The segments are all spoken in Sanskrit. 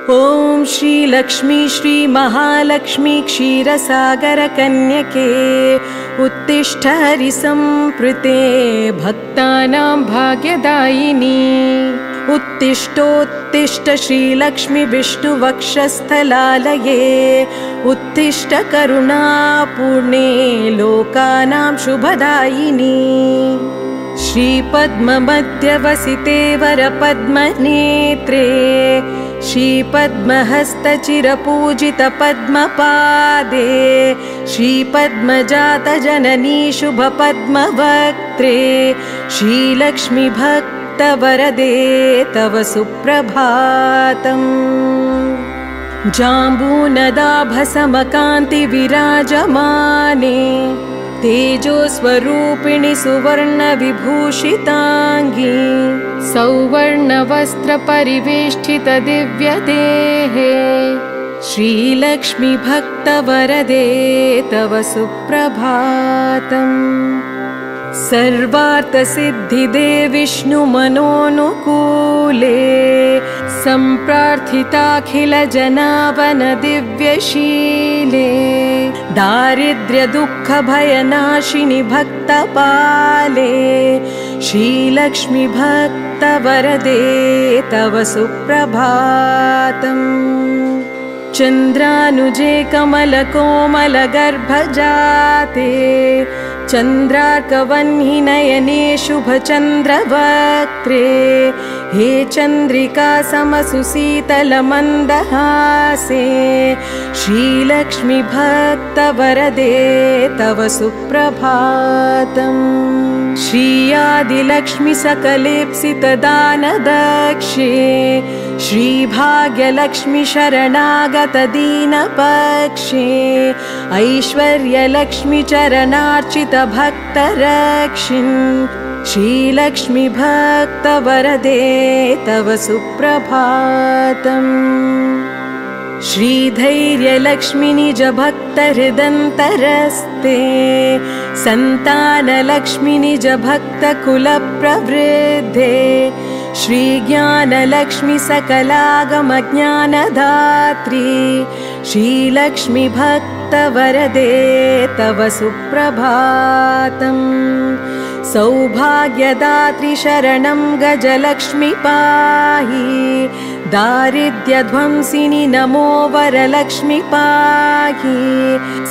ॐ श्रीलक्ष्मी श्रीमहालक्ष्मी क्षीरसागरकन्यके उत्तिष्ठ हरिसंप्रीते भक्तानां भाग्यदायिनी। उत्तिष्ठोत्तिष्ठ श्रीलक्ष्मी विष्णुवक्षस्थलालये उत्तिष्ठ करुणापूर्णे लोकानां शुभदायिनी। श्रीपद्ममध्यवसिते वरपद्मनेत्रे श्रीपद्महस्तचिरपूजितपद्मपादे श्रीपद्मजातजननी शुभपद्मवक्त्रे श्रीलक्ष्मी भक्तवरदे तव सुप्रभातम्। जाम्बूनदाभसमकान्ति विराजमाने तेजोस्वरूपिणि सुवर्णविभूषिताङ्गी सौवर्णवस्त्रपरिवेष्टितदिव्यदेहे श्रीलक्ष्मी भक्तवरदे तव सुप्रभातम्। सर्वार्थसिद्धिदे विष्णुमनोनुकूले सम्प्रार्थिताखिलजनावनदिव्यशीले दारिद्र्यदुःखभयनाशिनि भक्तपाले श्रीलक्ष्मी भक्तवरदे तव सुप्रभातम्। चन्द्रानुजे कमलकोमलगर्भजाते चन्द्रार्कवह्निनयने शुभचन्द्रवक्त्रे हे चन्द्रिका समसुशीतलमन्दहासे श्रीलक्ष्मी भक्तवरदे तव सुप्रभातम्। श्रीयादिलक्ष्मी सकलेप्सितदानदक्षे श्रीभाग्यलक्ष्मी शरणागतदीनपक्षे ऐश्वर्यलक्ष्मी चरणार्चितभक्तरक्षिन् श्रीलक्ष्मी भक्तवरदे तव सुप्रभातम्। श्रीधैर्यलक्ष्मी निजभक्तहृदन्तरस्ते सन्तानलक्ष्मी निजभक्तकुलप्रवृद्धे श्रीज्ञानलक्ष्मी सकलागमज्ञानदात्री श्रीलक्ष्मी भक्तवरदे तव सुप्रभातम्। सौभाग्यदात्री शरणं गजलक्ष्मी पाहि दारिद्र्यध्वंसिनि नमो वरलक्ष्मी पाहि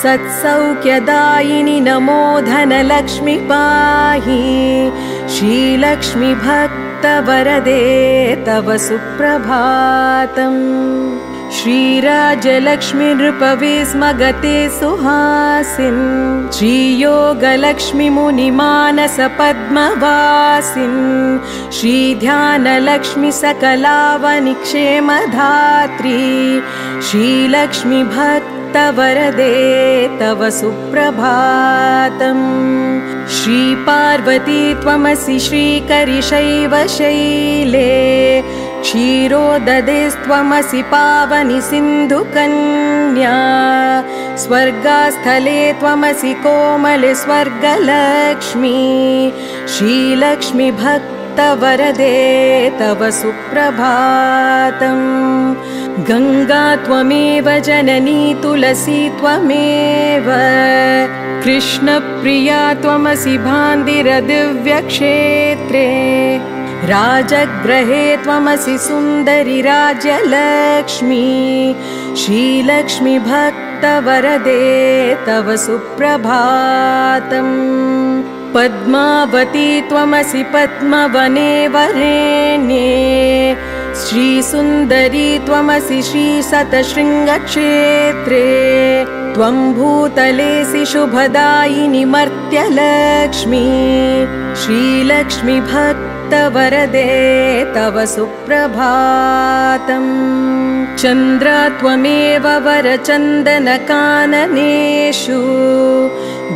सत्सौख्यदायिनि नमो धनलक्ष्मी पाहि श्रीलक्ष्मी भक्तवरदे तव सुप्रभातम्। श्रीराजलक्ष्मी नृपवे स्मगते सुहासिन् श्रीयोगलक्ष्मी मुनिमानसपद्मवासिन् श्रीध्यानलक्ष्मी सकलावनिक्षेमधात्री श्रीलक्ष्मी भक्तवरदे तव सुप्रभातम्। श्रीपार्वती त्वमसि श्रीकरिशैव शैले क्षीरोददेस्त्वमसि पावनि सिन्धुकन्या स्वर्गास्थले त्वमसि कोमले स्वर्गलक्ष्मी श्रीलक्ष्मी भक्तवरदे तव सुप्रभातम्। गङ्गा त्वमेव जननी तुलसी त्वमेव कृष्णप्रिया त्वमसि भान्दिरदिव्यक्षेत्रे राजगृहे त्वमसि सुन्दरि राज्यलक्ष्मी श्रीलक्ष्मी भक्तवरदे तव सुप्रभातम्। पद्मावती त्वमसि पद्मवने वरेण्ये श्रीसुन्दरी त्वमसि श्रीशतशृङ्गक्षेत्रे त्वं भूतलेसि शुभदायिनि मर्त्यलक्ष्मी श्रीलक्ष्मी भक्तवरदे तव सुप्रभातम्। चन्द्र त्वमेव वरचन्दनकाननेषु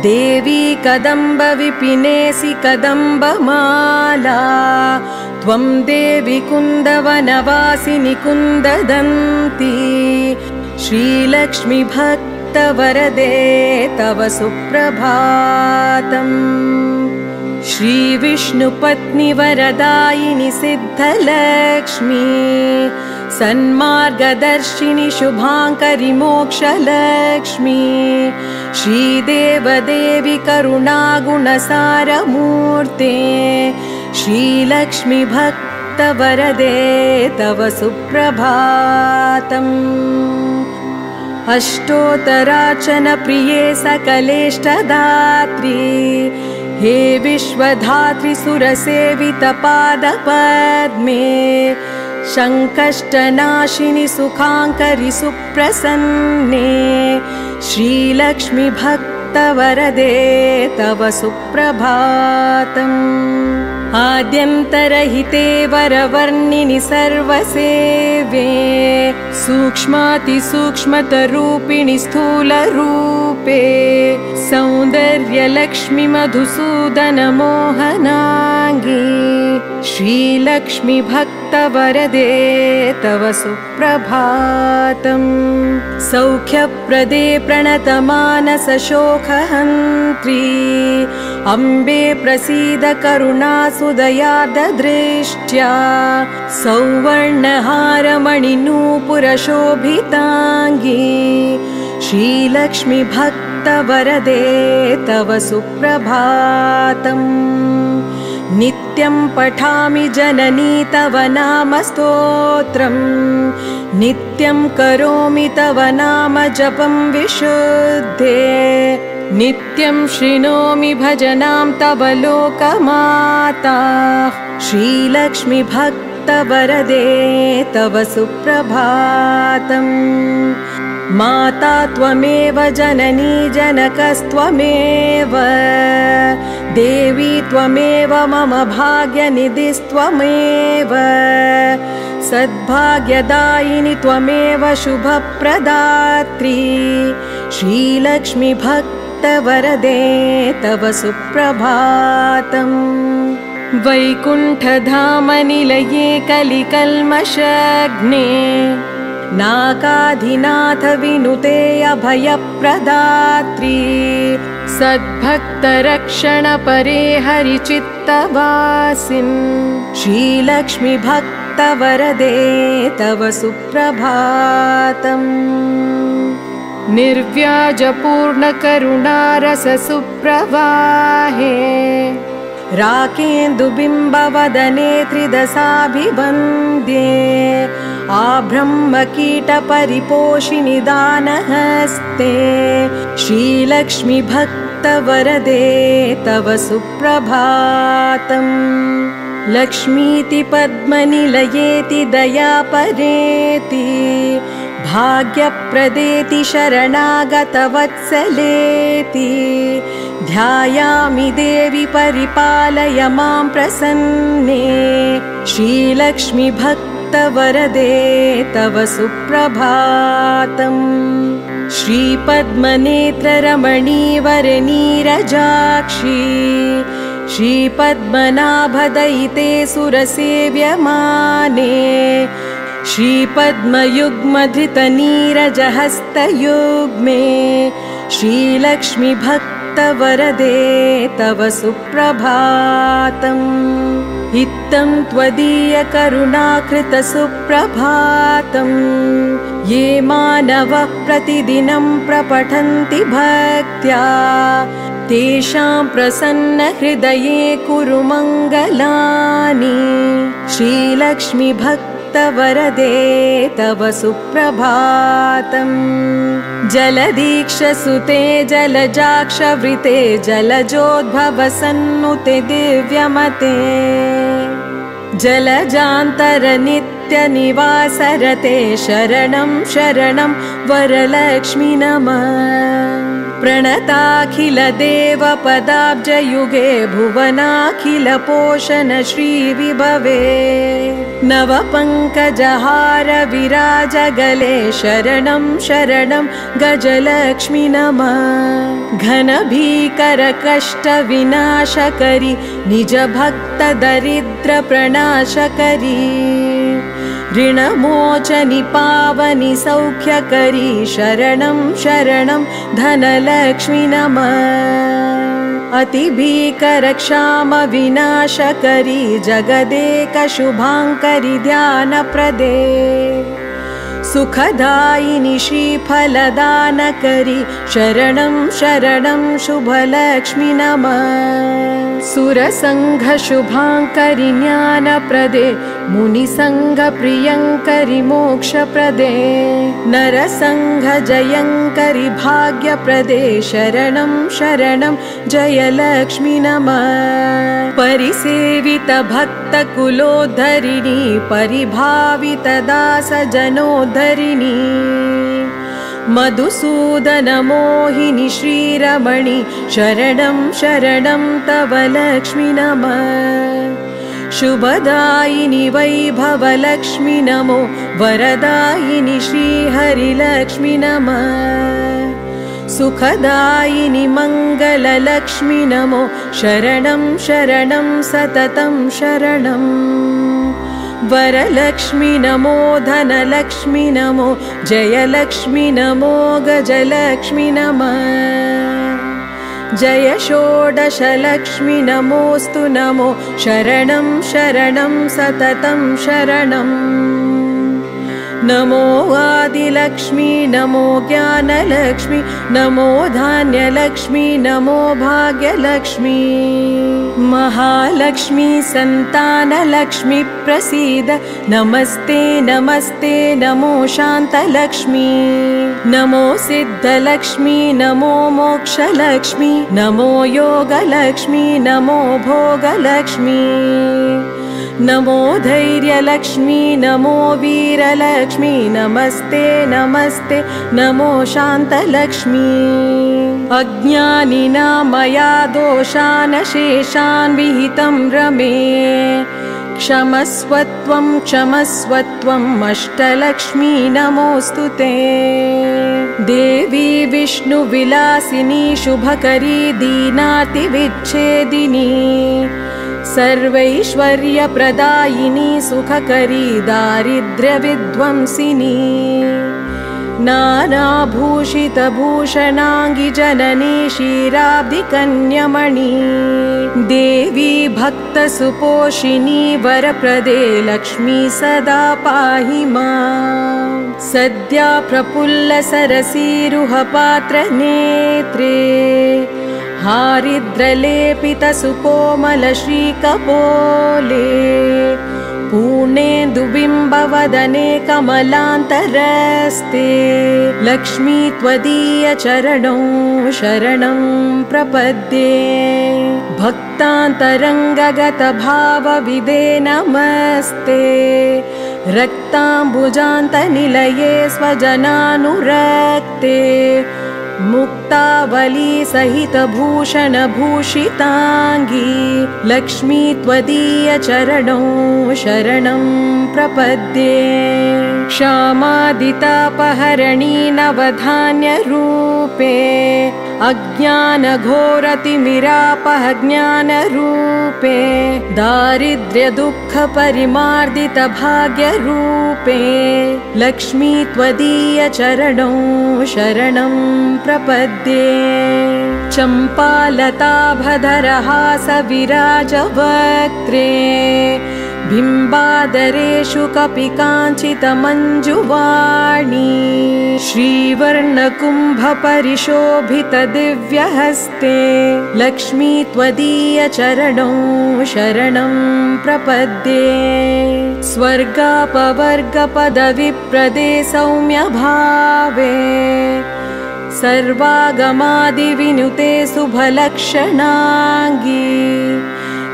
देवी कदम्बविपिनेसि कदम्बमाला त्वं देवी कुन्दवनवासिनि कुन्ददन्ती श्रीलक्ष्मी भक्तवरदे तव सुप्रभातम्। श्रीविष्णुपत्नी वरदायिनि सिद्धलक्ष्मी सन्मार्गदर्शिनि शुभाङ्करि मोक्षलक्ष्मी श्रीदेवदेवि करुणागुणसारमूर्ते श्रीलक्ष्मी भक्तवरदे तव सुप्रभातम्। अष्टोत्तरार्चन प्रिये सकलेष्टदात्री हे विश्वधात्री सुरसेवितपादपद्मे संकष्टनाशिनि सुखाङ्करि सुप्रसन्ने श्रीलक्ष्मी भक्तवरदे तव सुप्रभातम्। आद्यन्तरहिते वरवर्णिनि सर्वसेवे सूक्ष्मातिसूक्ष्मतरूपिणि स्थूलरूपे सौन्दर्यलक्ष्मि मधुसूदन मोहनाङ्गी श्रीलक्ष्मी भक्तवरदे तव सुप्रभातम्। सौख्यप्रदे प्रणतमानसशोकहन्त्री अम्बे प्रसीद करुणासुदयार्द्रदृष्ट्या सौवर्णहारमणिनूपुरशोभिताङ्गी श्रीलक्ष्मी भक्तवरदे तव सुप्रभातम्। नित्यं पठामि जननी तव नाम स्तोत्रम् नित्यं करोमि तव नाम जपं विशुद्धे नित्यं शृणोमि भजनां तव लोकमाता श्रीलक्ष्मी भक्तवरदे तव सुप्रभातम्। माता त्वमेव जननी जनकस्त्वमेव देवी त्वमेव मम भाग्यनिधिस्त्वमेव सद्भाग्यदायिनी त्वमेव शुभप्रदात्री श्रीलक्ष्मी भक्तवरदे तव सुप्रभातम्। वैकुण्ठधामनिलये कलिकल्मषघ्ने नाकाधिनाथ विनुते अभयप्रदात्री सद्भक्तरक्षण परे हरिचित्तवासिन् श्रीलक्ष्मी भक्तवरदे तव सुप्रभातम्। निर्व्याजपूर्णकरुणारस सुप्रवाहे राकेन्दुबिम्बवदने त्रिदशाभिवन्द्ये आब्रह्मकीटपरिपोषिनि दानहस्ते श्रीलक्ष्मी भक्तवरदे तव सुप्रभातम्। लक्ष्मीति पद्मनिलयेति दयापरेति भाग्यप्रदेति शरणागतवत्सलेति ध्यायामि देवी परिपालय मां प्रसन्ने श्रीलक्ष्मी भक्तवरदे तव सुप्रभातम्। श्रीपद्मनेत्ररमणीवरनीरजाक्षी श्रीपद्मनाभदयिते सुरसेव्यमाने श्रीपद्मयुग्मधृतनीरजहस्तयुग्मे श्रीलक्ष्मी भक्तवरदे तव सुप्रभातम्। इत्थं त्वदीयकरुणाकृतसुप्रभातम् ये मानवः प्रतिदिनं प्रपठन्ति भक्त्या तेषां प्रसन्नहृदये कुरु मङ्गलानि श्रीलक्ष्मी भक्तवरदे तव सुप्रभातम्। जलदीक्षसुते जलजाक्षवृते जलजोद्भवसन्नुते दिव्यमते जलजान्तरनित्यनिवासरते शरणं शरणं वरलक्ष्मी नमः। प्रणताखिलदेवपदाब्जयुगे भुवनाखिलपोषण श्रीविभवे नवपङ्कजहार विराजगले शरणं शरणं गजलक्ष्मी नमः। घनभीकरकष्टविनाशकरि निजभक्तदरिद्रप्रणाशकरि ऋणमोचनि पावनि सौख्यकरी शरणं शरणं धनलक्ष्मी नमः। अतिभीकरक्षामविनाशकरी जगदेकशुभाङ्करि ध्यानप्रदे सुखदायिनि श्रीफलदानकरी शरणं शरणं शुभलक्ष्मी नमः सुरसङ्घशुभाङ्करि ज्ञानप्रदे मुनिसङ्घप्रियङ्करि मोक्षप्रदे नरसङ्घजयङ्करि भाग्यप्रदे शरणं शरणं जयलक्ष्मी नमः परिसेवितभक्तकुलोद्धरिणी परिभावितदासजनोद्धरिणी मधुसूदनमोहिनि श्रीरमणि शरणं शरणं तव लक्ष्मी नमः शुभदायिनि वैभवलक्ष्मी नमो वरदायिनि श्रीहरिलक्ष्मी नमः सुखदायिनि मङ्गललक्ष्मी नमो शरणं शरणं सततं शरणम् वरलक्ष्मी नमो धनलक्ष्मी नमो जयलक्ष्मी नमो गजलक्ष्मी नमः जय षोडशलक्ष्मी नमोऽस्तु नमो शरणं शरणं सततं शरणम् नमो आदिलक्ष्मी नमो ज्ञानलक्ष्मी नमो धान्यलक्ष्मी नमो भाग्यलक्ष्मी महालक्ष्मी संतानलक्ष्मी प्रसीद नमस्ते नमस्ते नमो शान्तलक्ष्मी नमो सिद्धलक्ष्मी नमो मोक्षलक्ष्मी नमो योगलक्ष्मी नमो भोगलक्ष्मी नमो धैर्यलक्ष्मी नमो वीरलक्ष्मी नमस्ते नमस्ते नमो शान्तलक्ष्मी अज्ञानिना मया दोषान् शेषान् विहितं रमे क्षमस्वत्वं क्षमस्वत्वम् अष्टलक्ष्मी नमोऽस्तु ते देवी विष्णुविलासिनी शुभकरी दीनातिविच्छेदिनी सर्वैश्वर्यप्रदायिनी सुखकरी दारिद्र्यविध्वंसिनी नानाभूषितभूषणाङ्गि जननी क्षीराब्धिकन्यमणि देवी भक्तसुपोषिणी वरप्रदे लक्ष्मी सदा पाहि मां सद्या प्रफुल्लसरसीरुहपात्रनेत्रे हारिद्रलेपितसुकोमलश्रीकपोले पूर्णेन्दुबिम्बवदने कमलान्तरस्ते लक्ष्मी त्वदीयचरणौ शरणं प्रपद्ये भक्तान्तरङ्गगतभावविदे नमस्ते रक्ताम्बुजान्तनिलये स्वजनानुरक्ते मुक्तावली सहित भूषणभूषिताङ्गी लक्ष्मी त्वदीयचरणौ शरणं प्रपद्ये क्षामादितापहरणी नवधान्यरूपे अज्ञानघोरतिमिरापह ज्ञानरूपे दारिद्र्यदुःखपरिमार्दितभाग्यरूपे लक्ष्मी त्वदीयचरणौ शरणं प्रपद्ये चम्पालताभधरहासविराजवक्त्रे बिम्बादरेषु कपि काञ्चितमञ्जुवाणी श्रीवर्णकुम्भपरिशोभितदिव्यहस्ते लक्ष्मी त्वदीयचरणौ शरणं प्रपद्ये स्वर्गापवर्गपदविप्रदे सौम्यभावे सर्वागमादिविनुते शुभलक्षणाङ्गी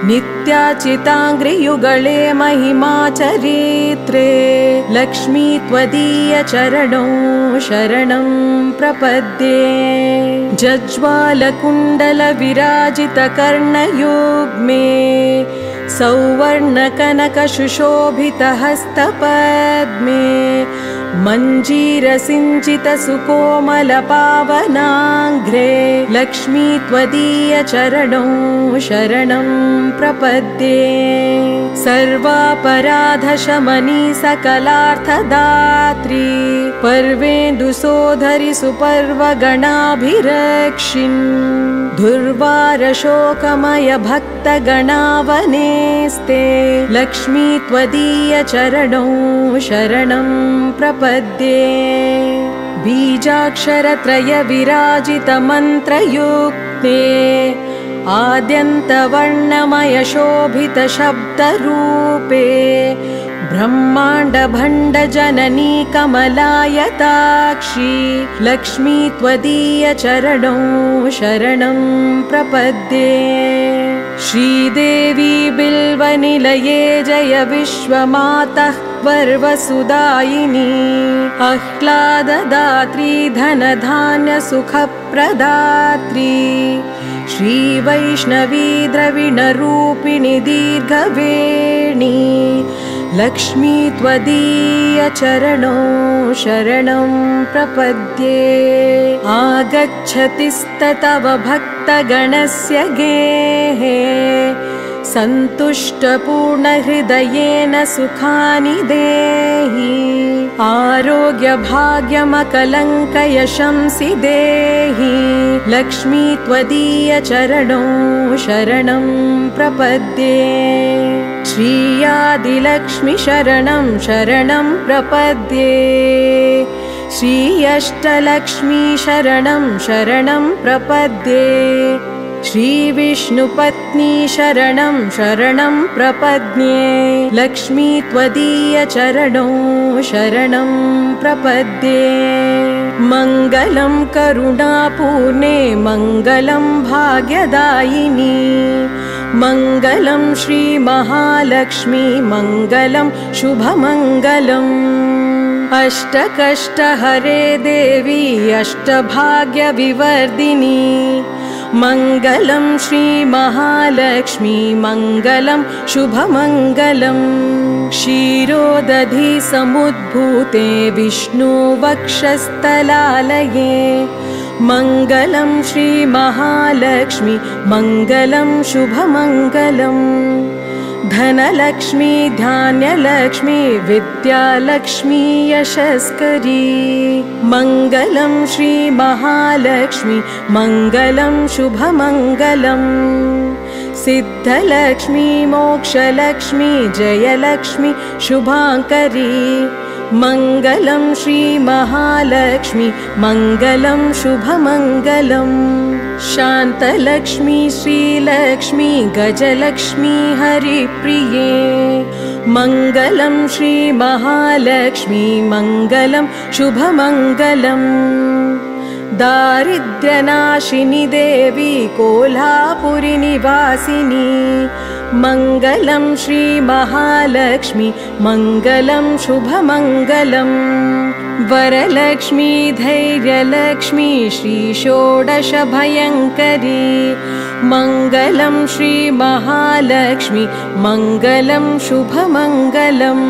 नित्याचिताङ्घ्रियुगले महिमाचरित्रे लक्ष्मी त्वदीयचरणौ शरणं प्रपद्ये जज्वालकुण्डलविराजितकर्णयुग्मे सौवर्णकनकशुशोभितहस्तपद्मे मञ्जीरसिञ्चितसुकोमलपावनाङ्घ्रे लक्ष्मी त्वदीयचरणौ शरणं प्रपद्ये सर्वापराधशमनी सकलार्थदात्री गर्वेन्दुसोधरि सुपर्वगणाभिरक्षिन् दुर्वारशोकमय भक्तगणावनेस्ते लक्ष्मी त्वदीयचरणौ शरणं प्रपद्ये बीजाक्षरत्रय विराजितमन्त्रयुक्ते आद्यन्तवर्णमय शोभितशब्दरूपे ब्रह्माण्डभण्डजननी कमलायताक्षी लक्ष्मी त्वदीयचरणौ शरणं प्रपद्ये श्रीदेवी बिल्वनिलये जय विश्वमातः वर्वसुदायिनी आह्लाददात्री धनधान्यसुखप्रदात्री श्रीवैष्णवी द्रविणरूपिणी दीर्घवेणी लक्ष्मी त्वदीयचरणौ शरणं प्रपद्ये आगच्छतिस्तव भक्तगणस्य गेहे सन्तुष्टपूर्णहृदयेन सुखानि देहि आरोग्यभाग्यमकलङ्कयशंसि देहि लक्ष्मी त्वदीयचरणौ शरणं प्रपद्ये श्रीयादिलक्ष्मी शरणं शरणं प्रपद्ये श्री अष्टलक्ष्मी शरणं शरणं प्रपद्ये श्रीविष्णुपत्नी शरणं शरणं प्रपद्ये लक्ष्मी त्वदीयचरणौ शरणं प्रपद्ये मङ्गलं करुणापूर्णे मङ्गलं भाग्यदायिनी मङ्गलं श्रीमहालक्ष्मी मङ्गलं शुभमङ्गलम् अष्टकष्टहरे देवी अष्टभाग्यविवर्धिनी मङ्गलं श्रीमहालक्ष्मी मङ्गलं शुभमङ्गलम् क्षीरोदधि समुद्भूते विष्णुवक्षस्थलालये मङ्गलं श्रीमहालक्ष्मी मङ्गलं शुभमङ्गलम् धनलक्ष्मी धान्यलक्ष्मी विद्यालक्ष्मी यशस्करी मङ्गलं श्रीमहालक्ष्मी मङ्गलं शुभमङ्गलम् सिद्धलक्ष्मी मोक्षलक्ष्मी जयलक्ष्मी शुभाङ्करी मङ्गलं श्रीमहालक्ष्मी मङ्गलं शुभमङ्गलम् शान्तलक्ष्मी श्रीलक्ष्मी गजलक्ष्मी हरिप्रिये मङ्गलं श्रीमहालक्ष्मी मङ्गलं शुभमङ्गलम् दारिद्र्यनाशिनी देवी कोल्हापुरी निवासिनी मङ्गलं श्रीमहालक्ष्मी मङ्गलं शुभमङ्गलम् वरलक्ष्मी धैर्यलक्ष्मी श्रीषोडशभयङ्करी मङ्गलं श्रीमहालक्ष्मी मङ्गलं शुभमङ्गलम्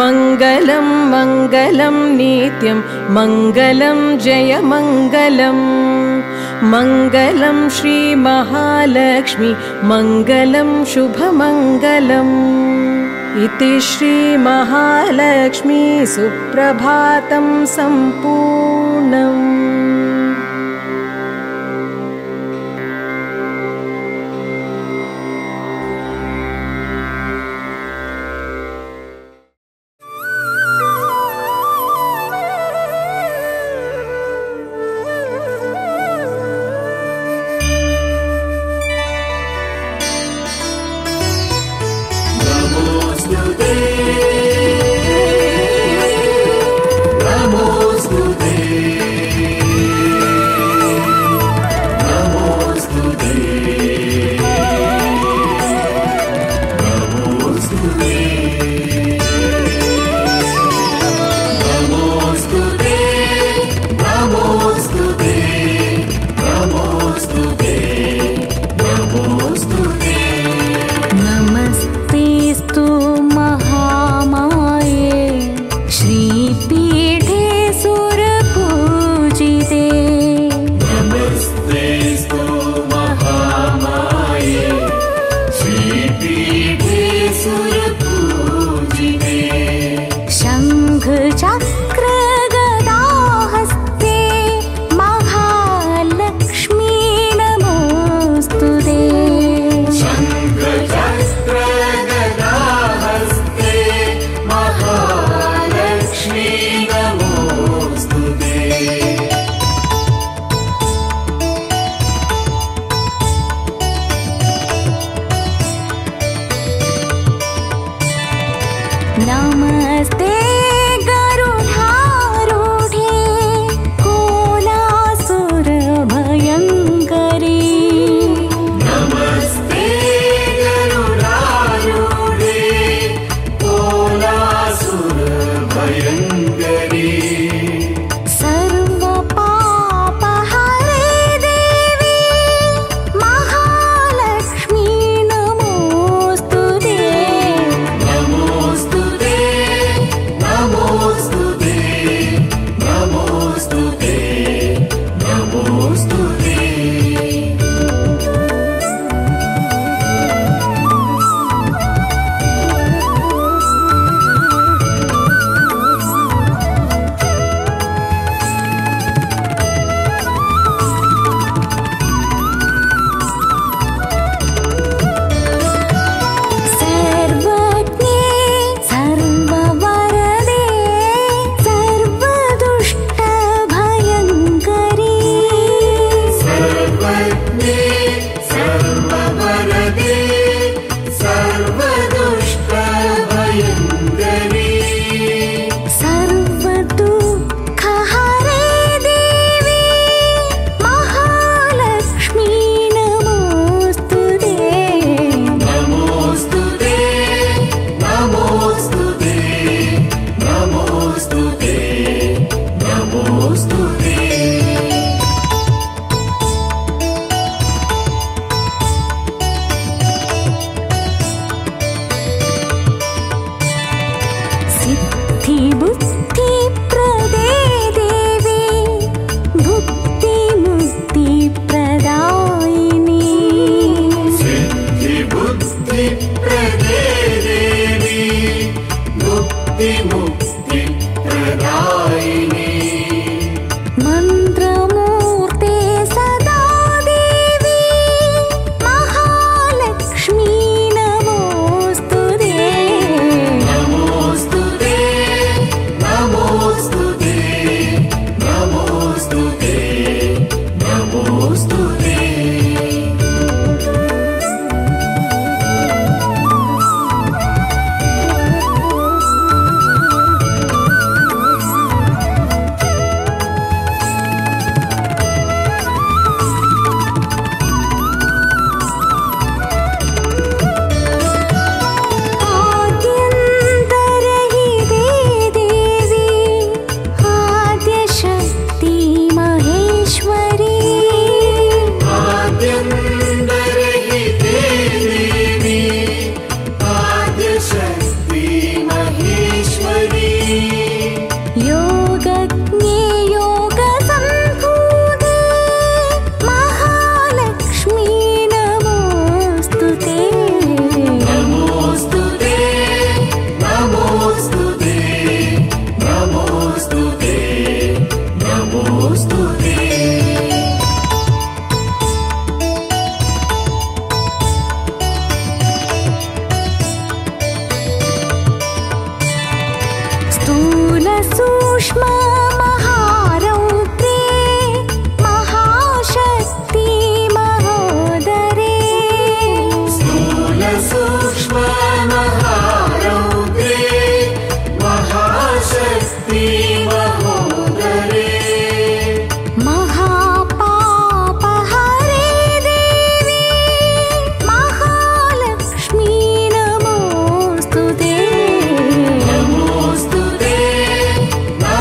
मङ्गलं मङ्गलं नित्यं मङ्गलं जयमङ्गलम् मङ्गलं श्रीमहालक्ष्मी मङ्गलं शुभमङ्गलम् इति श्रीमहालक्ष्मी सुप्रभातं सम्पूर्णम्। चक्र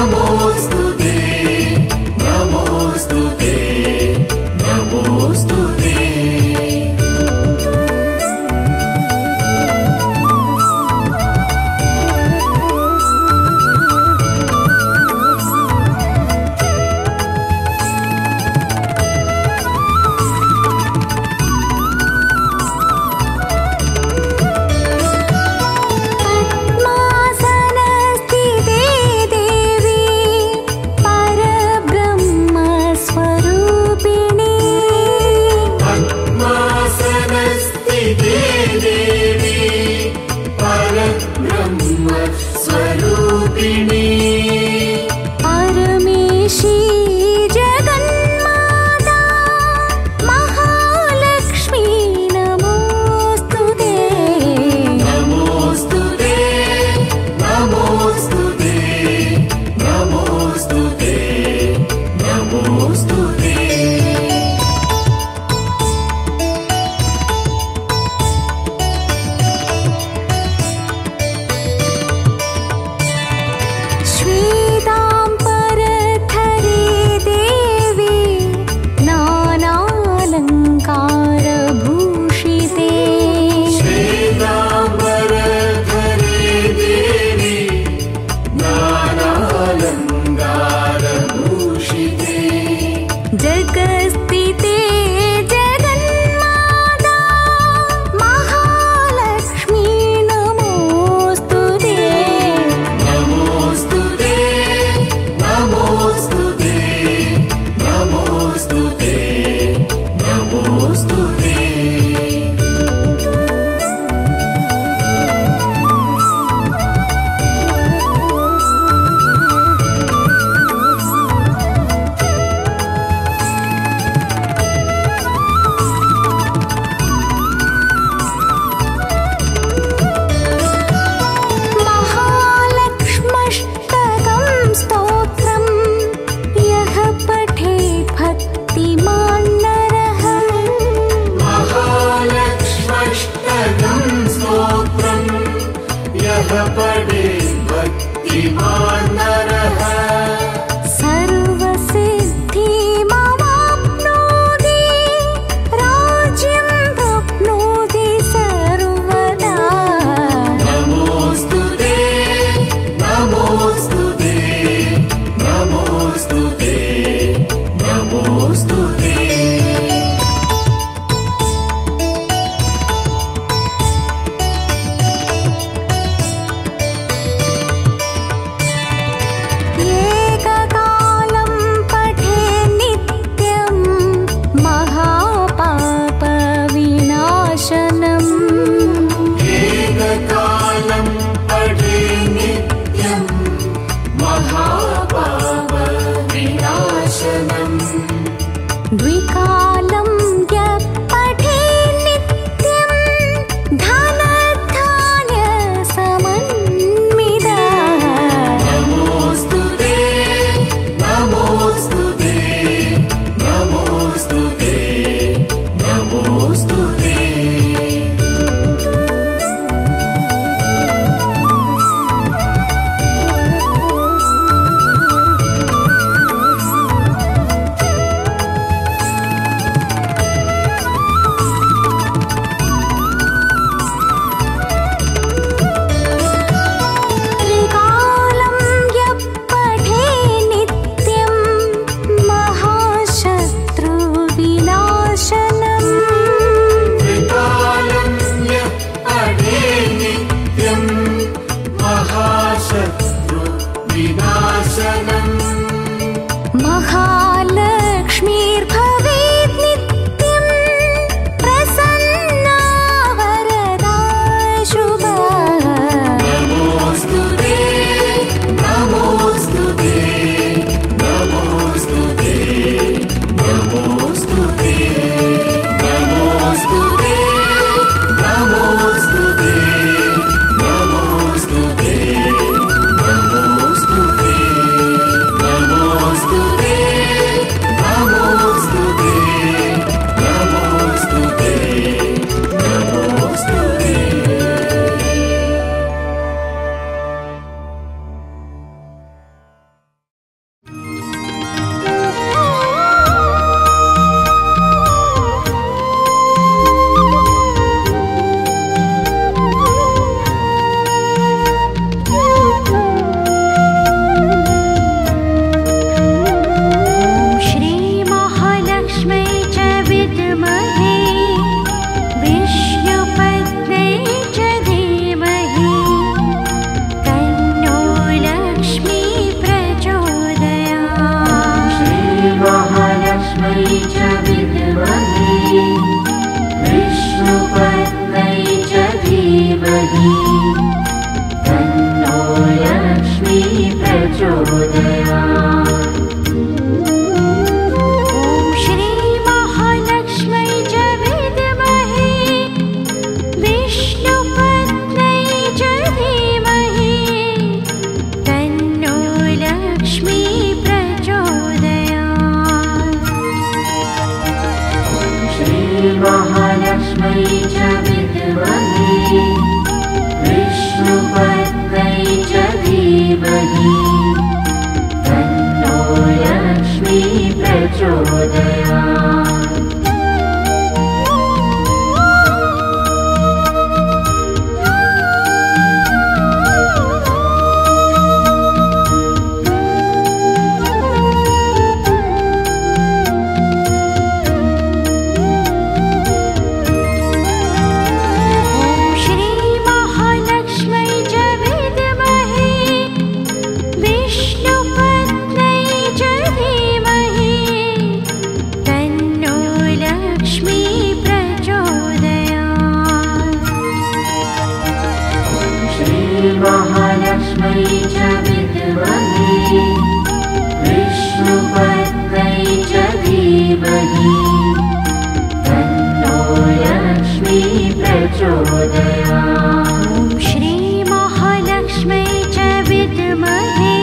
नमो स्तोत्रं यः पठे भक्तिमान् नरः। महालक्ष्म्यष्टकं स्तोत्रं यः पठे भक्तिमान् नरः। सर्वसिद्धिमवाप्नोति राज्यं प्राप्नोति सर्वदा। नमोऽस्तु ते नमोऽस्तु ते नमोऽस्तु ते नमोऽस्तु ते। एककालं पठे नित्यं महापापविनाशनम्। एककालं पठे नित्यं महापापविनाशनम्। द्विकालं यः पठे नित्यं धनधान्यसमन्वितः। नमोऽस्तु ते नमोऽस्तु ते नमोऽस्तु ते नमोऽस्तु ते। त्रिकालं यः पठे नित्यं महाशत्रुविनाशनम्। त्रिकालं यः पठे नित्यं महाशत्रुविनाशनम्। महालक्ष्मीर्भवेत् नित्यं प्रसन्ना वरदा शुभा। नमोऽस्तु ते नमोऽस्तु ते नमोऽस्तु ते नमोऽस्तु ते नमोऽस्तु ते नमोऽस्तु ते नमोऽस्तु ते नमोऽस्तु ते नमोऽस्तु ते नमोऽस्तु ते नमोऽस्तु ते नमोऽस्तु ते। श्रीमहालक्ष्म्यै च विद्महे विष्णुपत्न्यै च धीमहि तन्नो लक्ष्मी प्रचोदयात्। श्रीमहालक्ष्म्यै च विद्महे विष्णुपत्न्यै च धीमहि तन्नो लक्ष्मी प्रचोदयात्। श्रीमहालक्ष्म्यै च विद्महे विष्णुपत्न्यै च धीमहि तन्नो लक्ष्मी प्रचोदयात्। श्रीमहालक्ष्म्यै च विद्महे विष्णुपत्न्यै च धीमहि तन्नो लक्ष्मी प्रचोदयात्। श्रीमहालक्ष्म्यै च विद्महे विष्णुपत्न्यै च धीमहि तन्नो लक्ष्मी प्रचोदयात्। श्रीमहालक्ष्म्यै च विद्महे विष्णुपत्न्यै च धीमहि तन्नो लक्ष्मी प्रचोदयात्। श्रीमहालक्ष्म्यै च विद्महे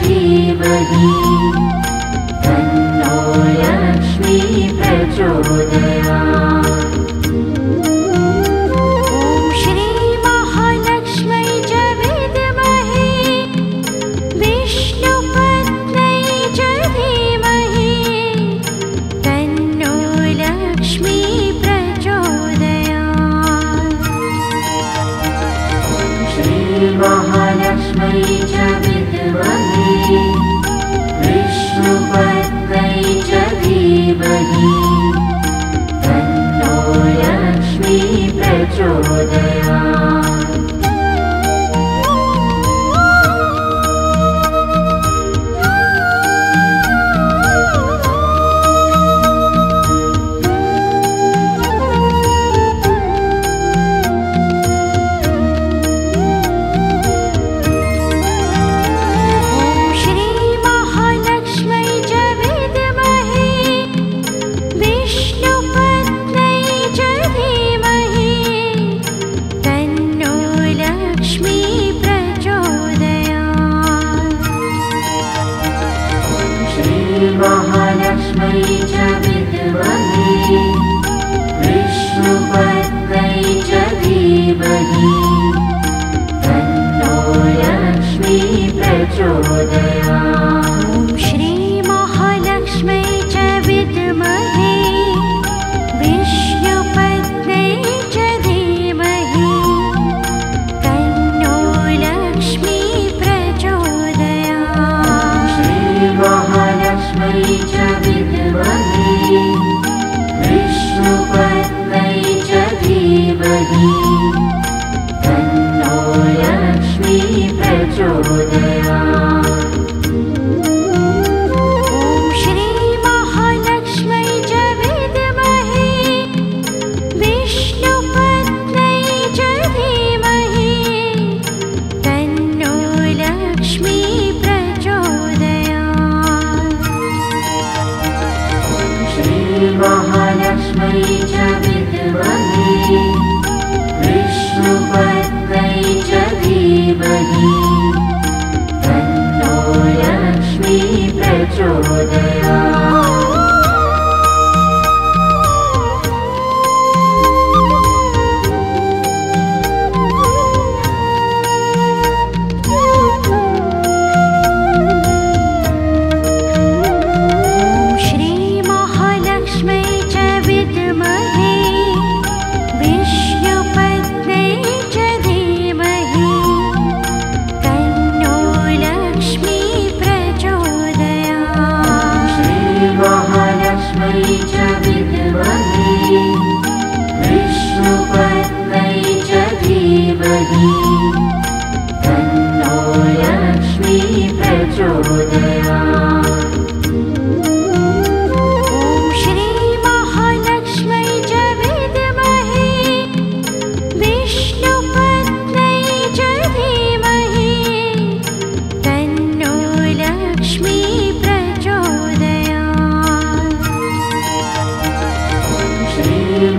धीमहि तन्नो लक्ष्मी प्रचोदयात्।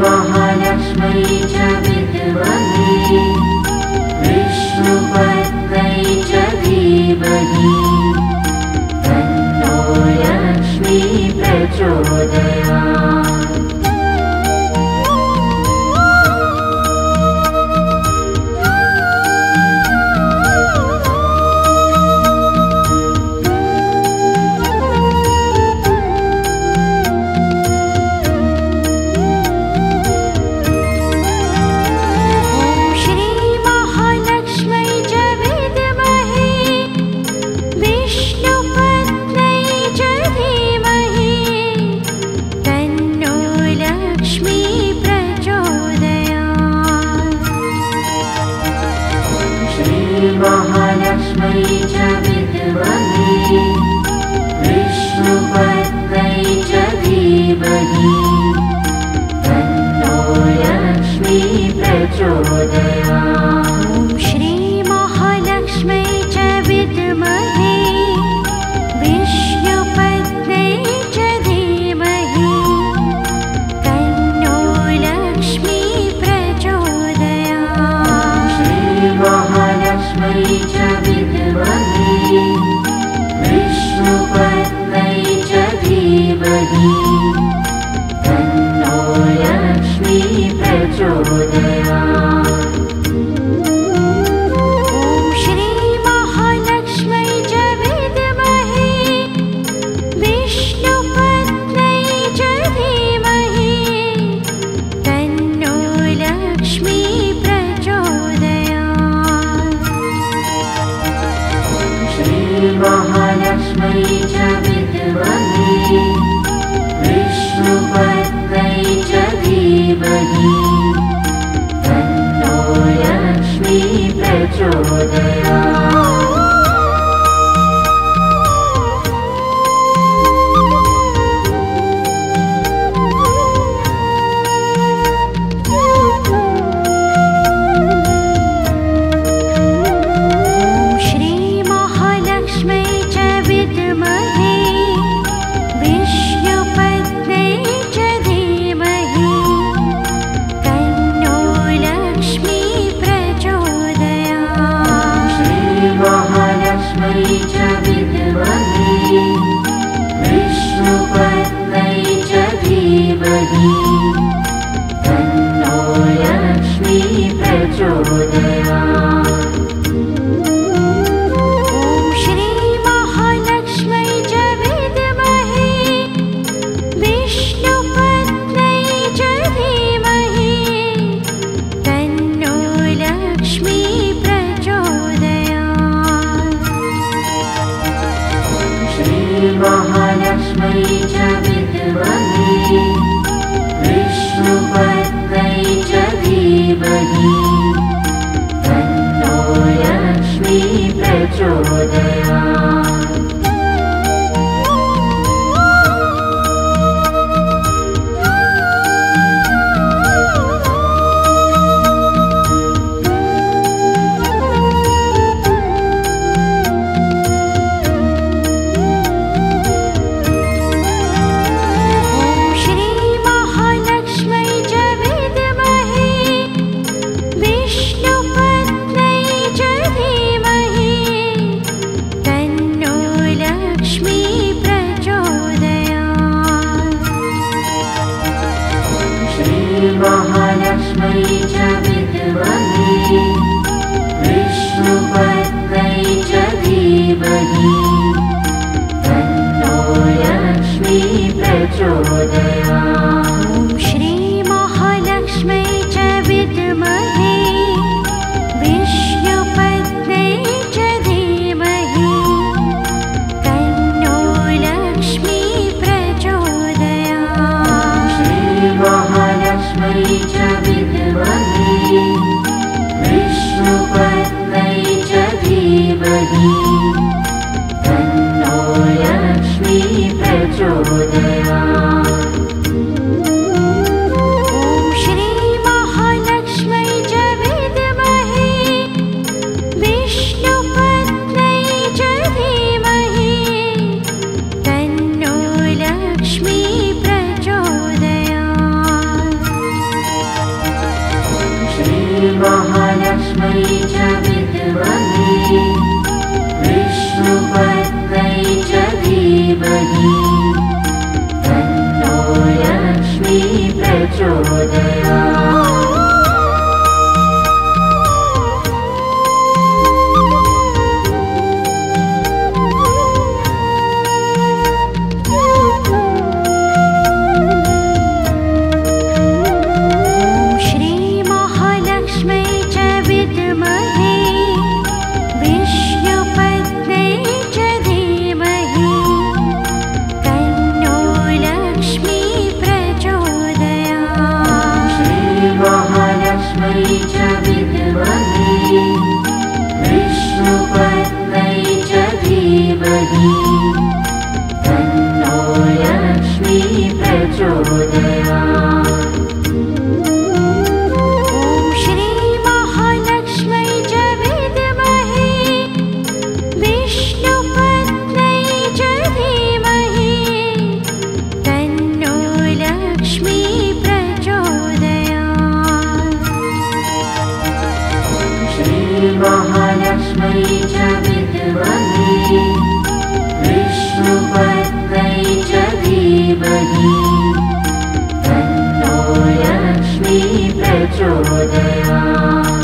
महालक्ष्मी च विद्महे श्रीमहालक्ष्म्यै च विद्महे विष्णुपत्न्यै च धीमहि तन्नो लक्ष्मी प्रचोदयात्। ॐ श्रीमहालक्ष्म्यै च विद्महे विष्णुपत्न्यै च धीमहि तन्नो लक्ष्मी प्रचोदयात्। श्रीमहालक्ष्म्यै च विद्महे विष्णुपत्न्यै च धीमहि तन्नो लक्ष्मी प्रचोदयात्। ॐ श्रीमहालक्ष्म्यै च विद्महे विष्णुपत्न्यै च धीमहि तन्नो लक्ष्मी प्रचोदयात्। श्रीमहालक्ष्म्यै च विद्महे विष्णुपत्न्यै च धीमहि तन्नो लक्ष्मी प्रचोदयात्। श्रीमहालक्ष्म्यै च विद्महे विष्णुपत्न्यै च धीमहि तन्नो लक्ष्मी प्रचोदयात्। श्रीमहालक्ष्म्यै च विद्महे विष्णुपत्न्यै च धीमहि तन्नो लक्ष्मी प्रचोदयात्। ॐ श्रीमहालक्ष्म्यै च विद्महे विष्णुपत्न्यै च धीमहि तन्नो लक्ष्मी प्रचोदयात्। ॐ श्रीमहालक्ष्म्यै च विद्महे विष्णुपत्न्यै च धीमहि तन्नो लक्ष्मी प्रचोदयात्। ॐ श्रीमहालक्ष्म्यै च विद्महे विष्णुपत्न्यै च धीमहि तन्नो लक्ष्मी प्रचोदयात्। ॐ श्रीमहालक्ष्म्यै च विद्महे तन्नो लक्ष्मी प्रचोदयात्। श्रीमहालक्ष्म्यै च विद्महे विष्णुपत्न्यै च धीमहि तन्नो लक्ष्मी प्रचोदयात्। धीमहि तन्नो लक्ष्मी प्रचोदयात्।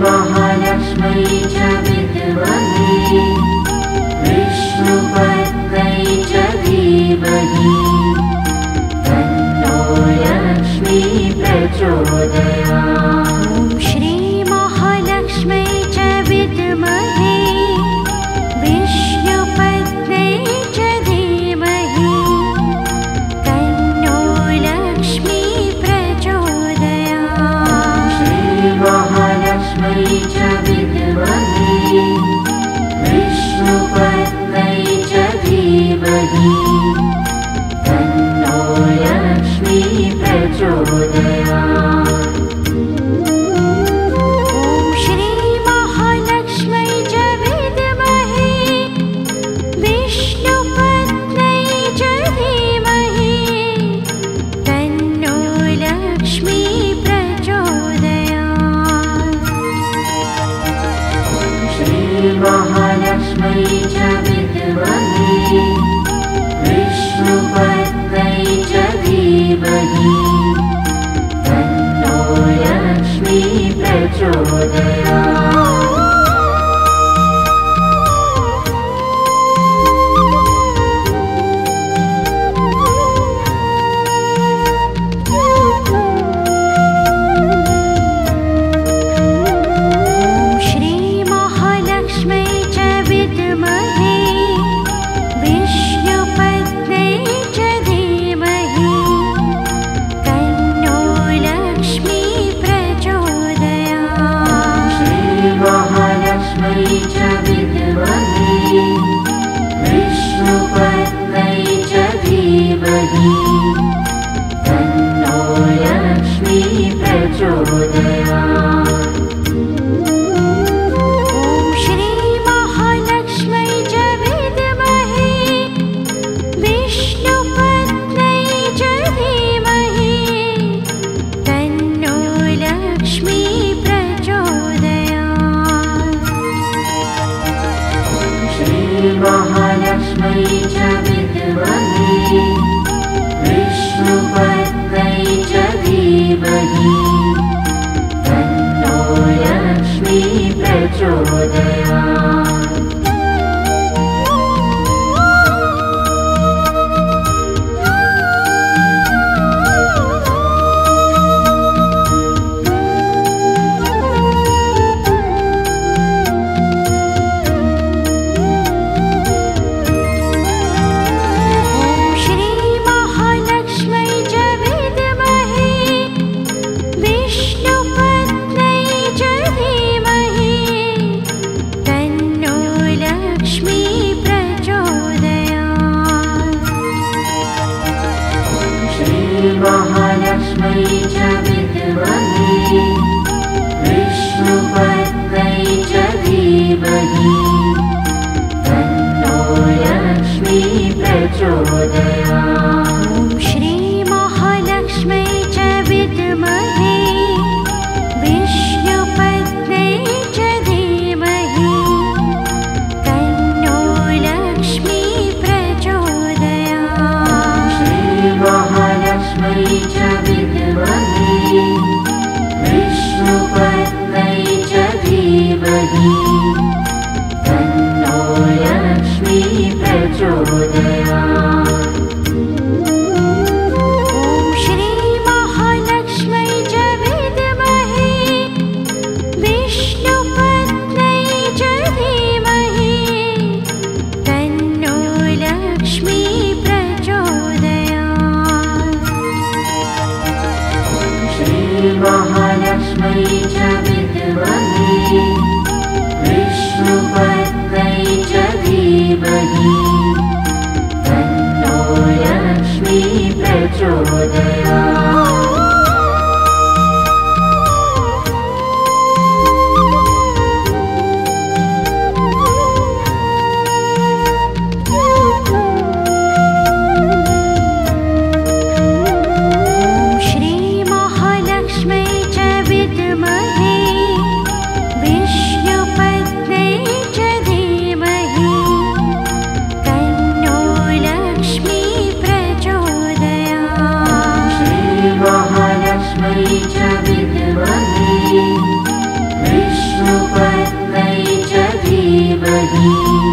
महालक्ष्मी च विद्महे विष्णुपत्न्यै च धीमहि तन्नो लक्ष्मी प्रचोदयात्। ॐ श्री महालक्ष्मी च विद्महे विष्णुपत्न्यै च धीमहि तन्नो लक्ष्मी प्रचोदयात्। श्री महालक्ष्मी च विद्महे विष्णुपत्न्यै च धीमहि तन्नो लक्ष्मी प्रचोदयात्। ॐ श्री महालक्ष्मी च विद्महे विष्णुपत्न्यै च धीमहि तन्नो लक्ष्मी प्रचोदयात्। श्री महालक्ष्मी च विद्महे विष्णुपत्न्यै च धीमहि तन्नो लक्ष्मी प्रचोदयात्। महालक्ष्मी च विद्महे विष्णुपत्न्यै च धीमहि तन्नो लक्ष्मी प्रचोदयात्। ॐ श्री महालक्ष्मी च विद्महे विष्णुपत्न्यै च धीमहि तन्नो लक्ष्मी महालक्ष्मी च विद्महे विष्णुपत्न्यै च धीमहि तन्नो लक्ष्मी प्रचोदयात्। महालक्ष्मी च विद्महे विष्णुपत्न्यै च धीमहि तन्नो लक्ष्मी प्रचोदयात्। ॐ श्री महालक्ष्मी च विद्महे विष्णुपत्न्यै च धीमहि तन्नो लक्ष्मी प्रचोदयात्। श्री महालक्ष्मी च विद्महे विष्णुपत्न्यै च धीमहि तन्नो लक्ष्मी प्रचोदयात्। ॐ श्री महालक्ष्मी च विद्महे विष्णुपत्न्यै च धीमहि तन्नो लक्ष्मी प्रचोदयात्। श्री महालक्ष्मी च विद्महे विष्णु धीमहि तन्नो लक्ष्मी प्रचोदयात्। विष्णुपत्न्यै च धीमहि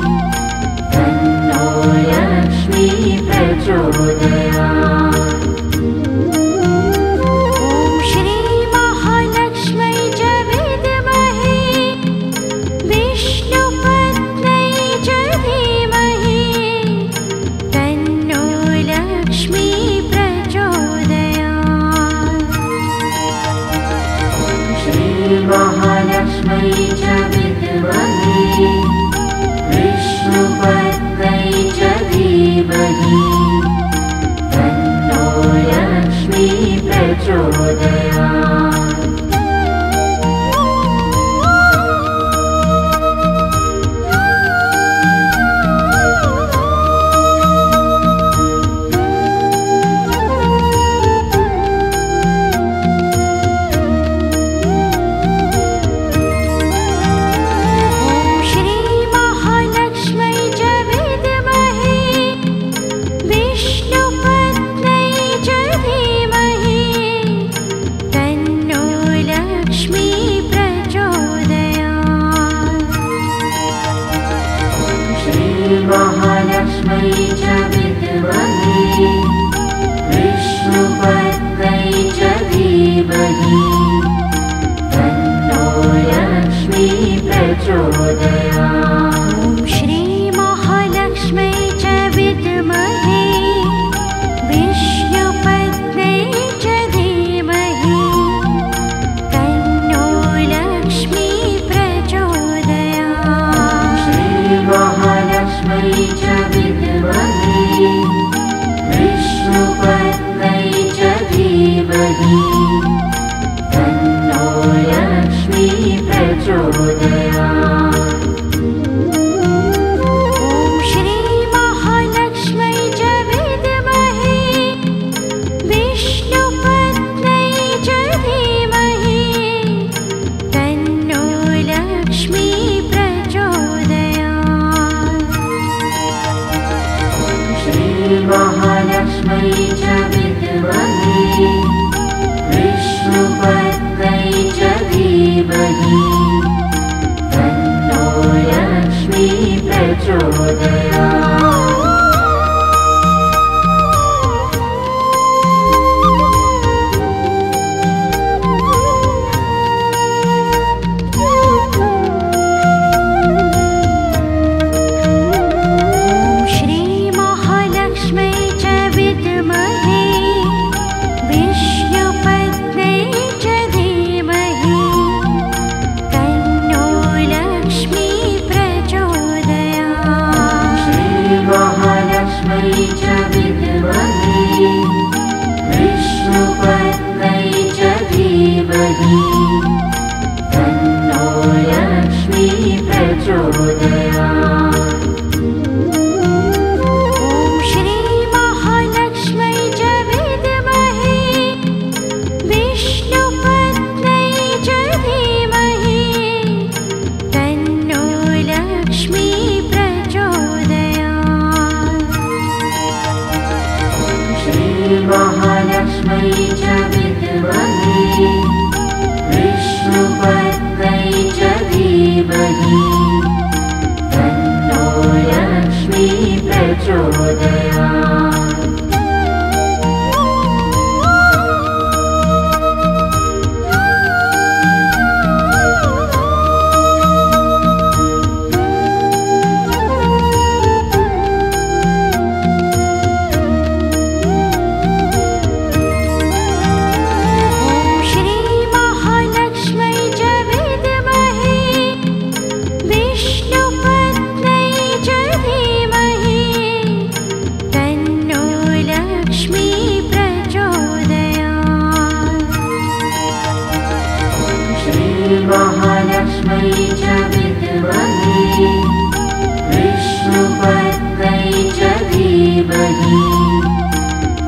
धीमहि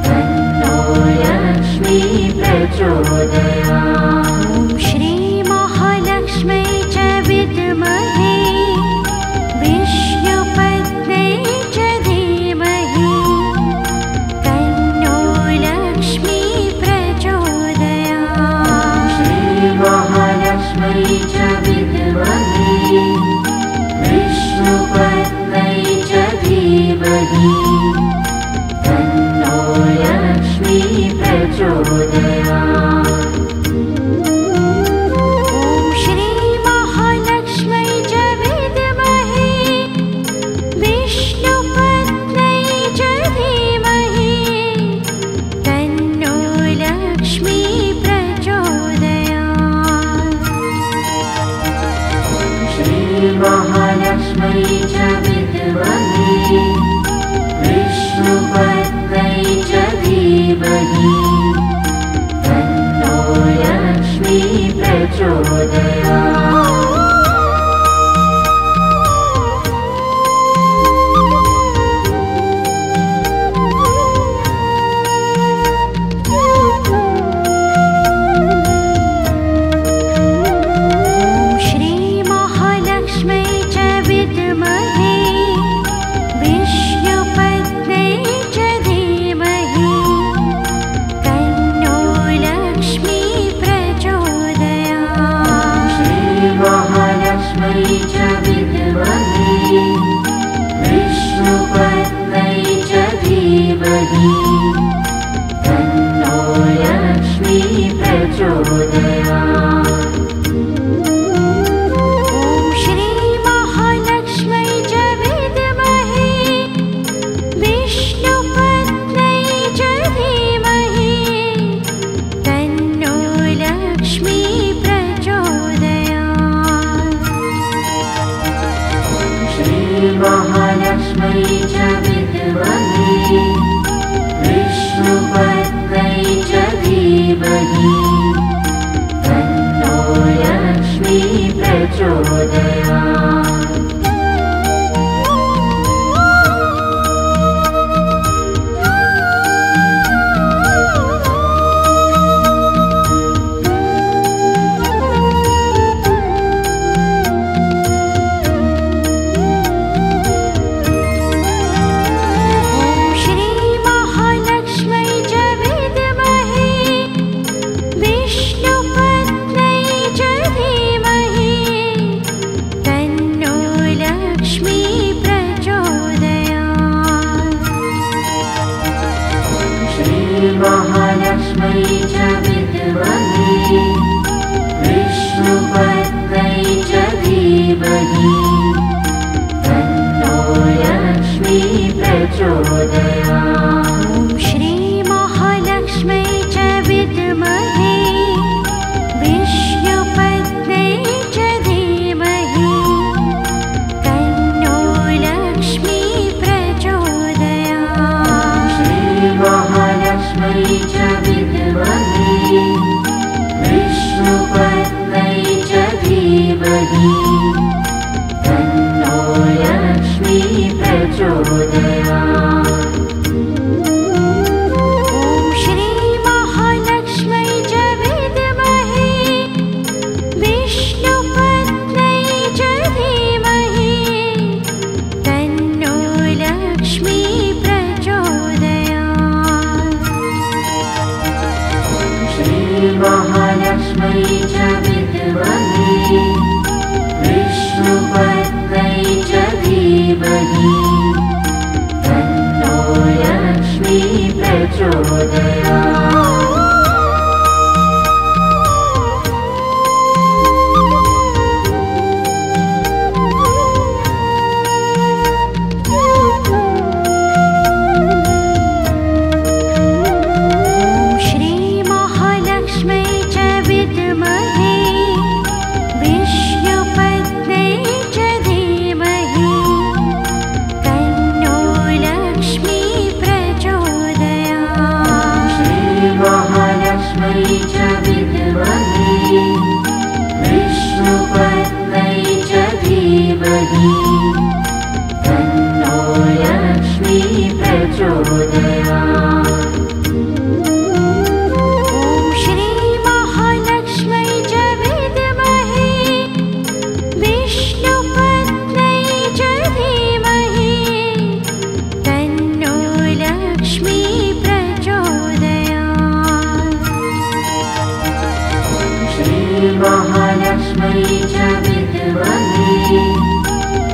तन्नो लक्ष्मी प्रचोदयात्। ॐ श्री महालक्ष्मै च विद्महे विष्णुपत्न्यै च धीमहि तन्नो लक्ष्मी प्रचोदयात्। श्री महालक्ष्मी च विद्महे विष्णुपत्न्यै च धीमहि तन्नो लक्ष्मी प्रचोदयात्। ॐ श्री महालक्ष्मै च विद्महे विष्णुपत्न्यै च धीमहि तन्नो लक्ष्मी प्रचोदयात्। श्री महालक्ष्मी च विद्महे विष्णुपत्न्यै च धीमहि तन्नो लक्ष्मी प्रचोदयात्। ॐ श्री महालक्ष्मै च विद्महे विष्णुपत्न्यै च धीमहि तन्नो लक्ष्मी प्रचोदयात्। श्री महालक्ष्मी च विद्महे विष्णुपत्न्यै च धीमहि तन्नो लक्ष्मी प्रचोदयात्। ॐ श्री महालक्ष्मै च विद्महे विष्णुपत्न्यै च धीमहि तन्नो लक्ष्मी प्रचोदयात्। श्री महालक्ष्मी च विद्महे विष्णुपत्न्यै च धीमहि तन्नो लक्ष्मी प्रचोदयात्। ॐ श्री महालक्ष्मै च विद्महे विष्णुपत्न्यै च धीमहि तन्नो लक्ष्मी प्रचोदयात्। श्री महालक्ष्मी च विद्महे विष्णुपत्न्यै च धीमहि तन्नो लक्ष्मी प्रचोदयात्। ॐ श्री महालक्ष्मै च विद्महे विष्णुपत्न्यै च धीमहि तन्नो लक्ष्मी प्रचोदयात्। श्री महालक्ष्मी च विद्महे विष्णुपत्न्यै च धीमहि तन्नो लक्ष्मी प्रचोदयात्। ॐ श्री महालक्ष्मै च विद्महे विष्णुपत्न्यै च धीमहि तन्नो लक्ष्मी प्रचोदयात्। श्री महालक्ष्मी च विद्महे विष्णुपत्न्यै च धीमहि तन्नो लक्ष्मी प्रचोदयात्। ॐ श्री महालक्ष्मै च विद्महे विष्णुपत्न्यै च धीमहि तन्नो लक्ष्मी प्रचोदयात्। महालक्ष्म्यै च विद्महे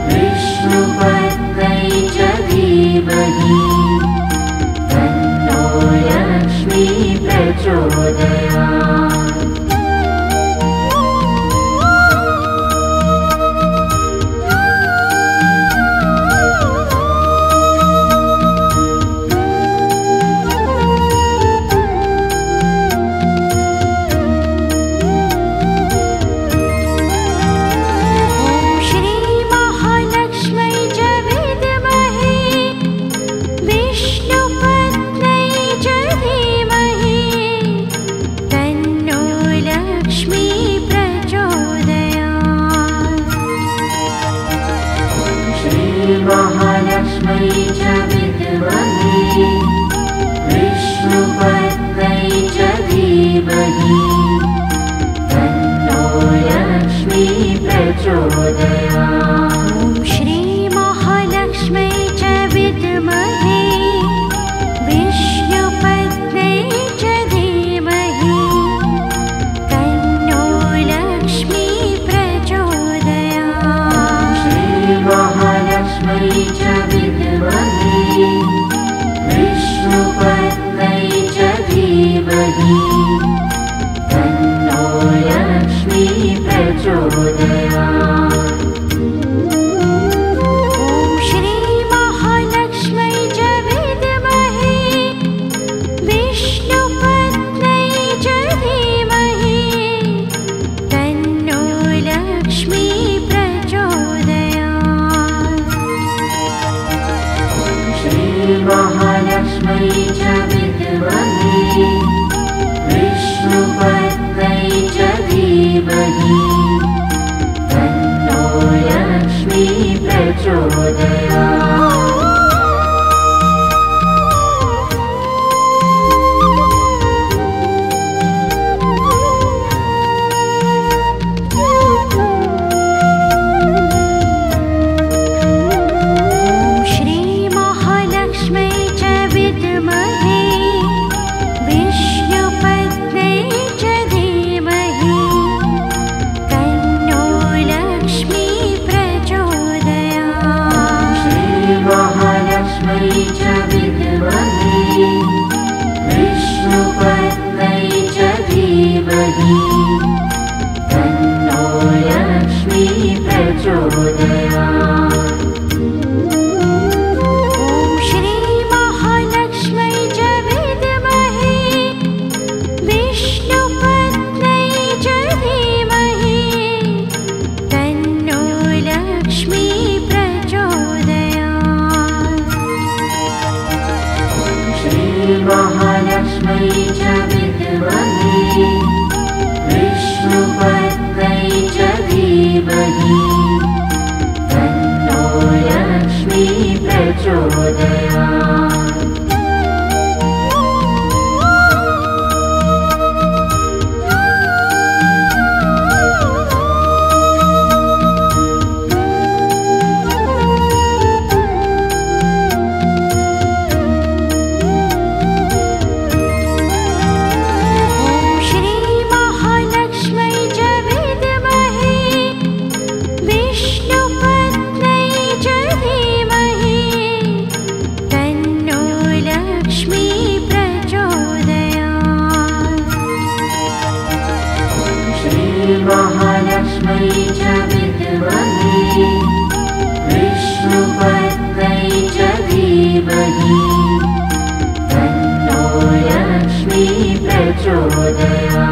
विष्णुपत्न्यै च धीमहि तन्नो लक्ष्मी प्रचोदयात्। महालक्ष्म्यै च विद्महे विष्णुपत्न्यै च धीमहि तन्नो लक्ष्मी प्रचोदयात्। ॐ श्री महालक्ष्म्यै च विद्महे विष्णुपत्न्यै च धीमहि तन्नो लक्ष्मी प्रचोदयात्। श्री महालक्ष्म्यै च विद्महे विष्णुपत्न्यै च धीमहि तन्नो लक्ष्मी प्रचोदयात्। ॐ श्री महालक्ष्म्यै च विद्महे विष्णुपत्न्यै च धीमहि तन्नो लक्ष्मी प्रचोदयात्। श्री महालक्ष्म्यै च विद्महे विष्णुपत्न्यै च धीमहि तन्नो लक्ष्मी प्रचोदयात्। महालक्ष्म्यै च विद्महे विष्णुपत्न्यै च धीमहि तन्नो लक्ष्मी प्रचोदयात्। ॐ श्री महालक्ष्म्यै च विद्महे विष्णुपत्न्यै च धीमहि तन्नो लक्ष्मी प्रचोदयात्। श्री महालक्ष्म्यै च विद्महे विष्णुपत्न्यै च धीमहि तन्नो लक्ष्मी प्रचोदयात्। महालक्ष्म्यै च विद्महे विष्णुपत्न्यै च धीमहि तन्नो लक्ष्मी प्रचोदयात्।